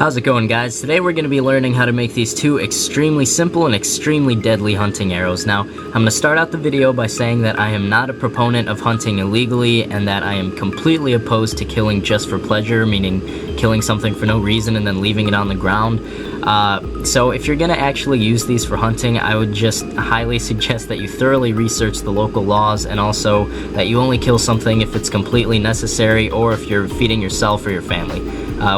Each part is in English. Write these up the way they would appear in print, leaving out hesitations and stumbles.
How's it going, guys? Today we're going to be learning how to make these two extremely simple and extremely deadly hunting arrows. Now, I'm going to start out the video by saying that I am not a proponent of hunting illegally and that I am completely opposed to killing just for pleasure, meaning killing something for no reason and then leaving it on the ground. So if you're going to actually use these for hunting, I would just highly suggest that you thoroughly research the local laws, and also that you only kill something if it's completely necessary or if you're feeding yourself or your family.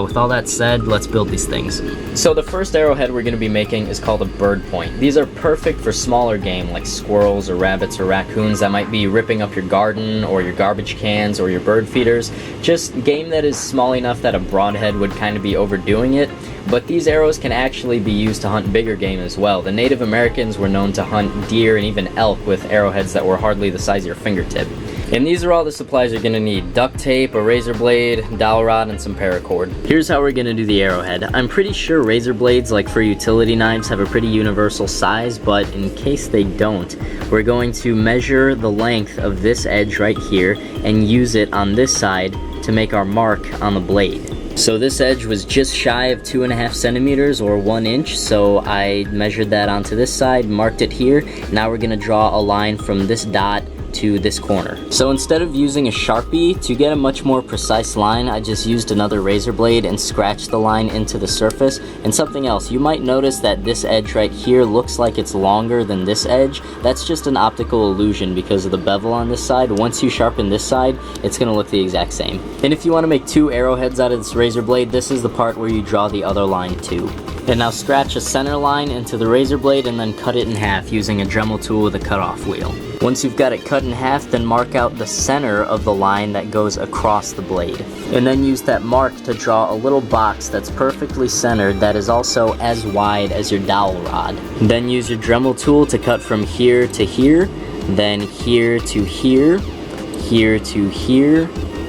With all that said, let's build these things. So the first arrowhead we're going to be making is called a bird point. These are perfect for smaller game like squirrels or rabbits or raccoons that might be ripping up your garden or your garbage cans or your bird feeders. Just game that is small enough that a broadhead would kind of be overdoing it. But these arrows can actually be used to hunt bigger game as well. The Native Americans were known to hunt deer and even elk with arrowheads that were hardly the size of your fingertip. And these are all the supplies you're going to need: duct tape, a razor blade, dowel rod, and some paracord. Here's how we're going to do the arrowhead. I'm pretty sure razor blades, like for utility knives, have a pretty universal size, but in case they don't, we're going to measure the length of this edge right here and use it on this side to make our mark on the blade. So this edge was just shy of 2.5 centimeters or 1 inch, so I measured that onto this side, marked it here. Now we're going to draw a line from this dot to this corner. So instead of using a Sharpie to get a much more precise line, I just used another razor blade and scratched the line into the surface. And something else, you might notice that this edge right here looks like it's longer than this edge. That's just an optical illusion because of the bevel on this side. Once you sharpen this side, it's going to look the exact same. And if you want to make two arrowheads out of this razor blade, this is the part where you draw the other line too. And now scratch a center line into the razor blade and then cut it in half using a Dremel tool with a cutoff wheel. Once you've got it cut in half, then mark out the center of the line that goes across the blade. And then use that mark to draw a little box that's perfectly centered that is also as wide as your dowel rod. Then use your Dremel tool to cut from here to here, then here to here, here to here,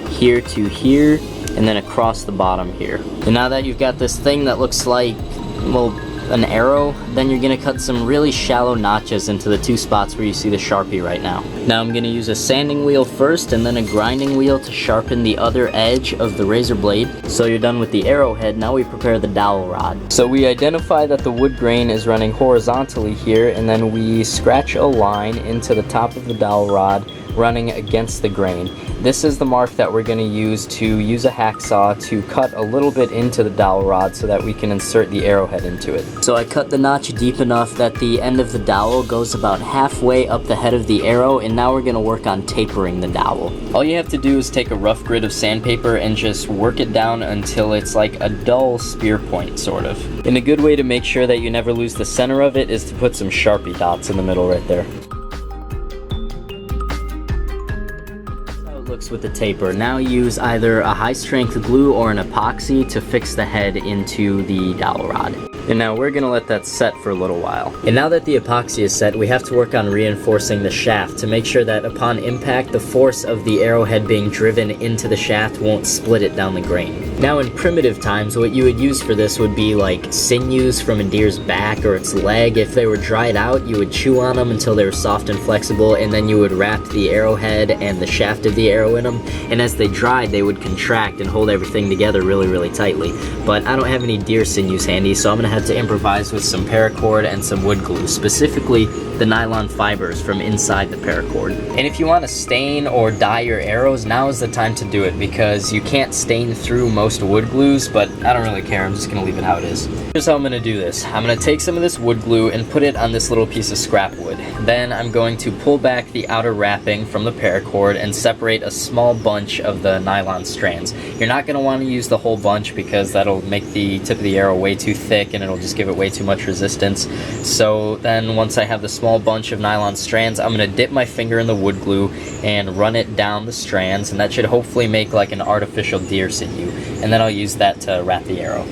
here to here, and then across the bottom here. And now that you've got this thing that looks like, well, an arrow, then you're going to cut some really shallow notches into the two spots where you see the Sharpie right now. Now I'm going to use a sanding wheel first and then a grinding wheel to sharpen the other edge of the razor blade. So you're done with the arrowhead, now we prepare the dowel rod. So we identify that the wood grain is running horizontally here, and then we scratch a line into the top of the dowel rod running against the grain. This is the mark that we're going to use a hacksaw to cut a little bit into the dowel rod so that we can insert the arrowhead into it. So I cut the notch deep enough that the end of the dowel goes about halfway up the head of the arrow, and now we're going to work on tapering the dowel. All you have to do is take a rough grid of sandpaper and just work it down until it's like a dull spear point, sort of. And a good way to make sure that you never lose the center of it is to put some Sharpie dots in the middle right there. Looks with the taper. Now use either a high strength glue or an epoxy to fix the head into the dowel rod. And now we're gonna let that set for a little while. And now that the epoxy is set, we have to work on reinforcing the shaft to make sure that upon impact, the force of the arrowhead being driven into the shaft won't split it down the grain. Now in primitive times, what you would use for this would be like sinews from a deer's back or its leg. If they were dried out, you would chew on them until they were soft and flexible, and then you would wrap the arrowhead and the shaft of the arrow in them, and as they dried, they would contract and hold everything together really, really tightly. But I don't have any deer sinews handy, so I'm gonna have to improvise with some paracord and some wood glue, specifically the nylon fibers from inside the paracord. And if you want to stain or dye your arrows, now is the time to do it, because you can't stain through most wood glues, but I don't really care, I'm just gonna leave it how it is. Here's how I'm gonna do this. I'm gonna take some of this wood glue and put it on this little piece of scrap wood. Then I'm going to pull back the outer wrapping from the paracord and separate a small bunch of the nylon strands. You're not gonna want to use the whole bunch because that'll make the tip of the arrow way too thick and it'll just give it way too much resistance. So then once I have the small bunch of nylon strands, I'm gonna dip my finger in the wood glue and run it down the strands, and that should hopefully make like an artificial deer sinew. And then I'll use that to wrap the arrow.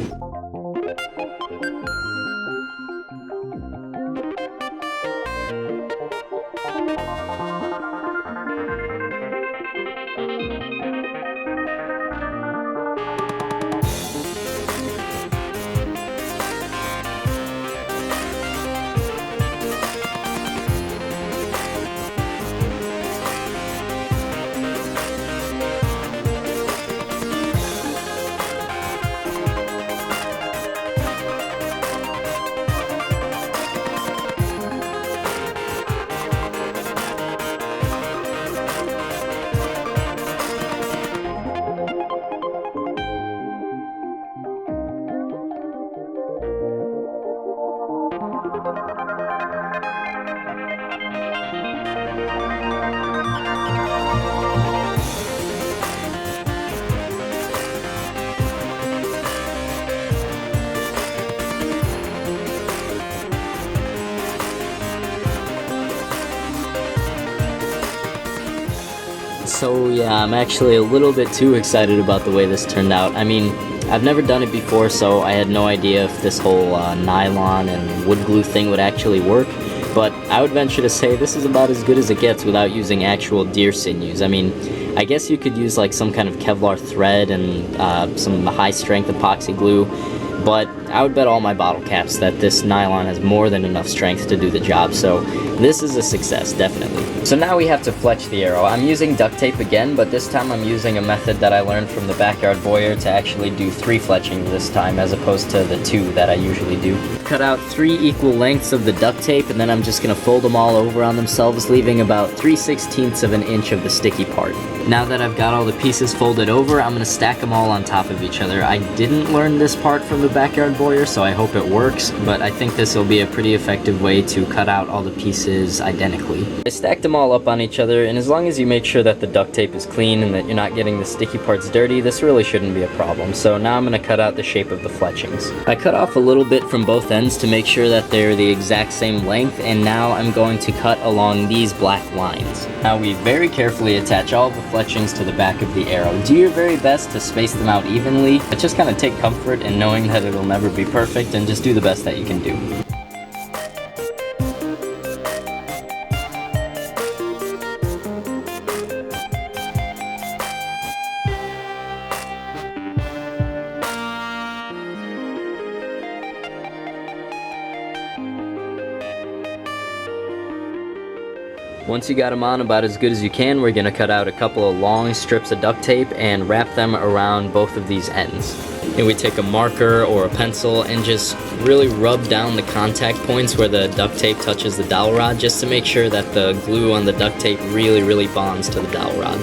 So yeah, I'm actually a little bit too excited about the way this turned out. I mean, I've never done it before, so I had no idea if this whole nylon and wood glue thing would actually work. But I would venture to say this is about as good as it gets without using actual deer sinews. I mean, I guess you could use like some kind of Kevlar thread and some high-strength epoxy glue, but I would bet all my bottle caps that this nylon has more than enough strength to do the job, so this is a success, definitely. So now we have to fletch the arrow. I'm using duct tape again, but this time I'm using a method that I learned from the backyard voyeur to actually do 3 fletchings this time as opposed to the 2 that I usually do. Cut out 3 equal lengths of the duct tape, and then I'm just gonna fold them all over on themselves, leaving about 3/16 of an inch of the sticky part. Now that I've got all the pieces folded over, I'm gonna stack them all on top of each other. I didn't learn this part from the backyard voyeur, so I hope it works, but I think this will be a pretty effective way to cut out all the pieces identically. I stacked them all up on each other, and as long as you make sure that the duct tape is clean and that you're not getting the sticky parts dirty, this really shouldn't be a problem. So now I'm gonna cut out the shape of the fletchings. I cut off a little bit from both ends to make sure that they're the exact same length, and now I'm going to cut along these black lines. Now we very carefully attach all the fletchings to the back of the arrow. Do your very best to space them out evenly, but just kind of take comfort in knowing that it'll never be perfect, and just do the best that you can do. Once you got them on about as good as you can, we're going to cut out a couple of long strips of duct tape and wrap them around both of these ends. And we take a marker or a pencil and just really rub down the contact points where the duct tape touches the dowel rod, just to make sure that the glue on the duct tape really bonds to the dowel rod.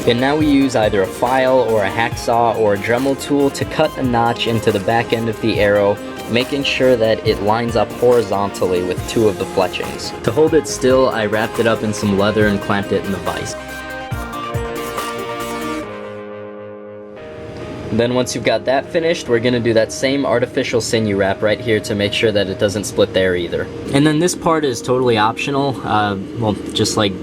And now we use either a file or a hacksaw or a Dremel tool to cut a notch into the back end of the arrow, making sure that it lines up horizontally with 2 of the fletchings. To hold it still, I wrapped it up in some leather and clamped it in the vise. Then once you've got that finished, we're going to do that same artificial sinew wrap right here to make sure that it doesn't split there either. And then this part is totally optional, well, just like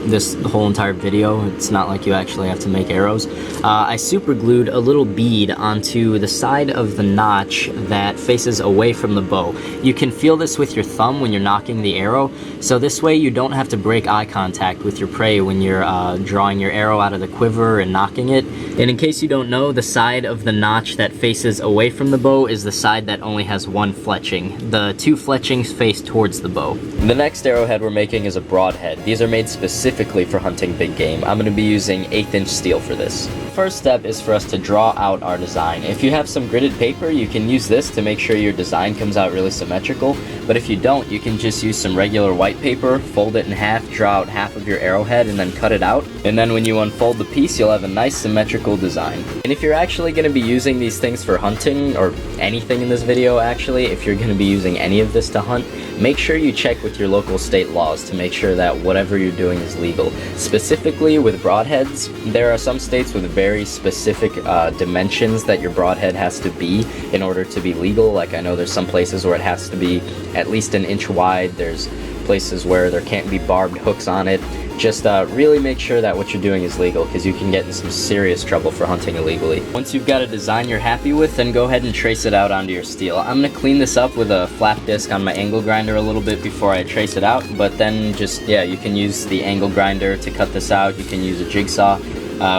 this whole entire video. It's not like you actually have to make arrows. I super glued a little bead onto the side of the notch that faces away from the bow. You can feel this with your thumb when you're nocking the arrow, so this way you don't have to break eye contact with your prey when you're drawing your arrow out of the quiver and nocking it. And in case you don't know, the side of the notch that faces away from the bow is the side that only has 1 fletching. The 2 fletchings face towards the bow. The next arrowhead we're making is a broadhead. These are made specifically for hunting big game. I'm going to be using 1/8" steel for this. First step is for us to draw out our design. If you have some gridded paper, you can use this to make sure your design comes out really symmetrical, but if you don't, you can just use some regular white paper, fold it in half, draw out half of your arrowhead, and then cut it out. And then when you unfold the piece, you'll have a nice symmetrical design. And if you're actually going to be using these things for hunting, or anything in this video actually, if you're going to be using any of this to hunt, make sure you check with your local state laws to make sure that whatever you're doing is legal. Specifically with broadheads, there are some states with very specific dimensions that your broadhead has to be in order to be legal. Like, I know there's some places where it has to be at least 1 inch wide. There's places where there can't be barbed hooks on it. Just really make sure that what you're doing is legal, because you can get in some serious trouble for hunting illegally. Once you've got a design you're happy with, then go ahead and trace it out onto your steel. I'm going to clean this up with a flap disc on my angle grinder a little bit before I trace it out, but then just, yeah, you can use the angle grinder to cut this out. You can use a jigsaw,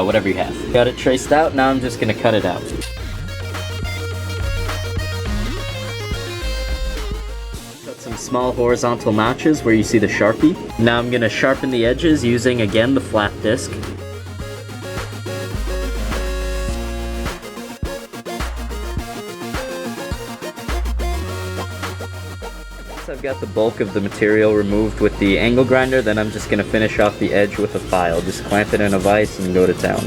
whatever you have. Got it traced out, now I'm just going to cut it out. Some small horizontal notches where you see the Sharpie. Now I'm going to sharpen the edges using, again, the flap disc. Once I've got the bulk of the material removed with the angle grinder, then I'm just going to finish off the edge with a file. Just clamp it in a vise and go to town.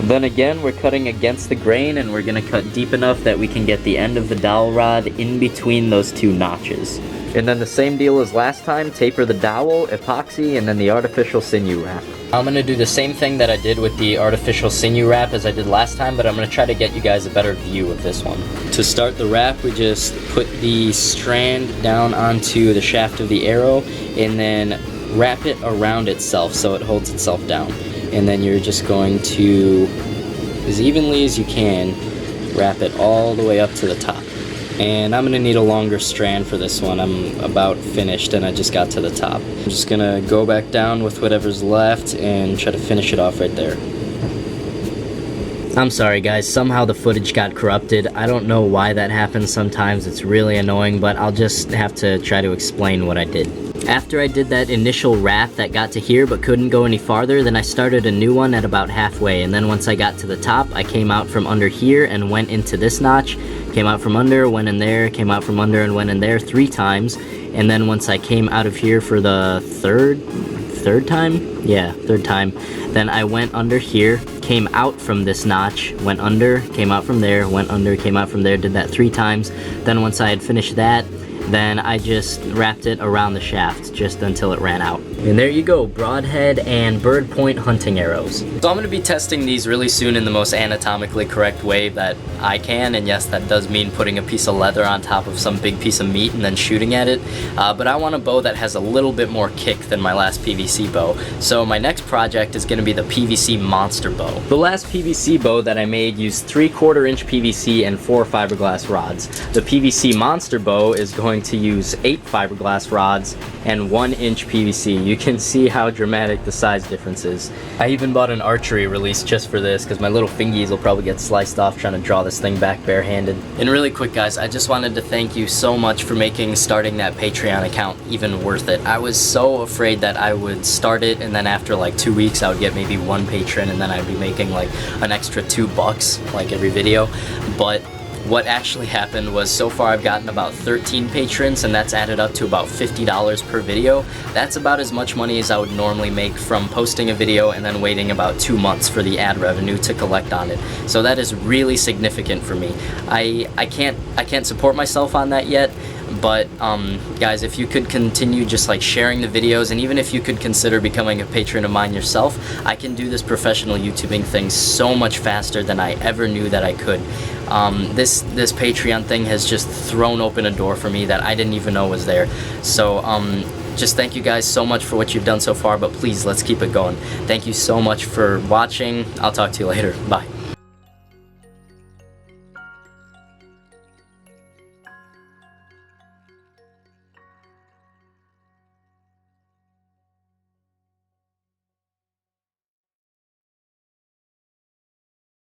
Then again, we're cutting against the grain, and we're going to cut deep enough that we can get the end of the dowel rod in between those 2 notches. And then the same deal as last time, taper the dowel, epoxy, and then the artificial sinew wrap. I'm going to do the same thing that I did with the artificial sinew wrap as I did last time, but I'm going to try to get you guys a better view of this one. To start the wrap, we just put the strand down onto the shaft of the arrow and then wrap it around itself so it holds itself down. And then you're just going to, as evenly as you can, wrap it all the way up to the top. And I'm gonna need a longer strand for this one. I'm about finished and I just got to the top. I'm just gonna go back down with whatever's left and try to finish it off right there. I'm sorry guys, somehow the footage got corrupted. I don't know why that happens sometimes. It's really annoying, but I'll just have to try to explain what I did. After I did that initial wrap that got to here but couldn't go any farther, then I started a new one at about halfway, and then once I got to the top, I came out from under here and went into this notch, came out from under, went in there, came out from under and went in there 3 times, and then once I came out of here for the third time? Yeah, third time, then I went under here, came out from this notch, went under, came out from there, went under, came out from there, did that 3 times. Then once I had finished that, then I just wrapped it around the shaft just until it ran out. And there you go, broadhead and bird point hunting arrows. So I'm going to be testing these really soon in the most anatomically correct way that I can, and yes, that does mean putting a piece of leather on top of some big piece of meat and then shooting at it, but I want a bow that has a little bit more kick than my last PVC bow. So my next project is going to be the PVC monster bow. The last PVC bow that I made used 3/4 inch PVC and 4 fiberglass rods. The PVC monster bow is going to use 8 fiberglass rods and 1 inch PVC. You can see how dramatic the size difference is. I even bought an archery release just for this because my little fingies will probably get sliced off trying to draw this thing back barehanded. And really quick guys, I just wanted to thank you so much for making starting that Patreon account even worth it. I was so afraid that I would start it and then after like 2 weeks I would get maybe 1 patron and then I'd be making like an extra $2 like every video, but what actually happened was so far I've gotten about 13 patrons and that's added up to about $50 per video. That's about as much money as I would normally make from posting a video and then waiting about 2 months for the ad revenue to collect on it. So that is really significant for me. I can't support myself on that yet, but guys, if you could continue just like sharing the videos, and even if you could consider becoming a patron of mine yourself, I can do this professional YouTubing thing so much faster than I ever knew that I could. This Patreon thing has just thrown open a door for me that I didn't even know was there. So just thank you guys so much for what you've done so far, but please let's keep it going. Thank you so much for watching. I'll talk to you later. Bye.